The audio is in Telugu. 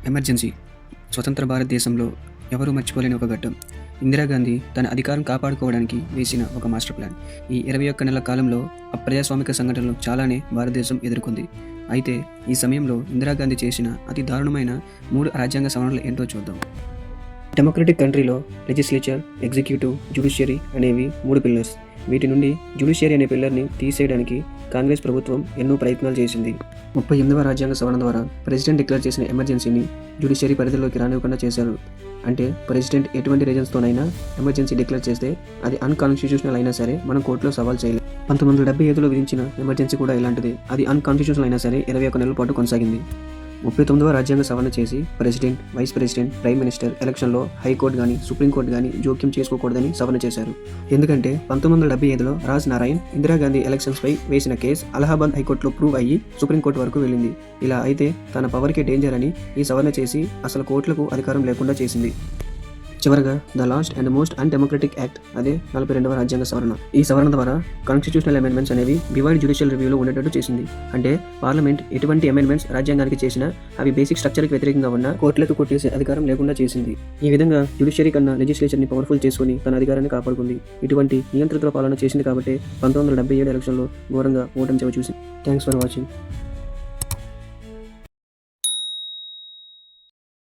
ఎమర్జెన్సీ స్వతంత్ర భారతదేశంలో ఎవరూ మర్చిపోలేని ఒక ఘట్టం. ఇందిరాగాంధీ తన అధికారం కాపాడుకోవడానికి వేసిన ఒక మాస్టర్ ప్లాన్. ఈ 21 నెలల కాలంలో అప్రజాస్వామిక సంఘటనలు చాలానే భారతదేశం ఎదుర్కొంది. అయితే ఈ సమయంలో ఇందిరాగాంధీ చేసిన అతి దారుణమైన 3 రాజ్యాంగ సవరణలు ఏంటో చూద్దాం. డెమోక్రటిక్ కంట్రీలో లెజిస్లేచర్, ఎగ్జిక్యూటివ్, జ్యుడిషియరీ అనేవి 3 పిల్లర్స్. వీటి నుండి జ్యుడిషియరీ అనే పిల్లర్ని తీసేయడానికి కాంగ్రెస్ ప్రభుత్వం ఎన్నో ప్రయత్నాలు చేసింది. 38వ రాజ్యాంగ సవరణ ద్వారా ప్రెసిడెంట్ డిక్లేర్ చేసిన ఎమర్జెన్సీని జ్యుడిషియరీ పరిధిలోకి రానివ్వకుండా చేశారు. అంటే ప్రెసిడెంట్ ఎటువంటి రీజన్స్తోనైనా ఎమర్జెన్సీ డిక్లేర్ చేస్తే అది అన్కాన్స్టిట్యూషనల్ అయినా సరే మనం కోర్టులో సవాల్ చేయలేదు. 1975లో విధించిన ఎమర్జెన్సీ కూడా ఇలాంటిదే. అది అన్కాన్స్టిట్యూషనల్ అయినా సరే 21 నెలల పాటు కొనసాగింది. 39వ రాజ్యాంగ సవరణ చేసి president, vice president, prime minister ఎలక్షన్లో హైకోర్టు కానీ సుప్రీంకోర్టు కానీ జోక్యం చేసుకోకూడదని సవరణ చేశారు. ఎందుకంటే 1975లో రాజ్ నారాయణ్ ఇందిరాగాంధీ ఎలక్షన్స్పై వేసిన కేసు అలహాబాద్ హైకోర్టులో ప్రూవ్ అయ్యి సుప్రీంకోర్టు వరకు వెళ్ళింది. ఇలా అయితే తన పవర్కి డేంజర్ అని ఈ సవరణ చేసి అసలు కోర్టులకు అధికారం లేకుండా చేసింది. చివరగా the last and most undemocratic act అదే 42వ రాజ్యాంగ సవరణ. ఈ సవరణ ద్వారా కాన్స్టిట్యూషనల్ అమెండ్మెంట్స్ అనేవి డివైడ్ జ్యుడిషియల్ రివ్యూలో ఉండేటట్టు చేసింది. అంటే పార్లమెంట్ ఎటువంటి అమెండ్మెంట్స్ రాజ్యాంగానికి చేసినా అవి బేసిక్ స్ట్రక్చర్కి వ్యతిరేకంగా ఉన్న కోర్టులకు కొట్టేసే అధికారం లేకుండా చేసింది. ఈ విధంగా జ్యుడిషియరీ కన్నా లెజిస్లేచర్ని పవర్ఫుల్ చేసుకుని తన అధికారాన్ని కాపాడుకుంది. ఇటువంటి నియంత్రిత పాలన చేసింది కాబట్టి 1977 ఎలక్షన్లో ఘోరంగా ఓటమి చవి చూసింది. Thanks for watching.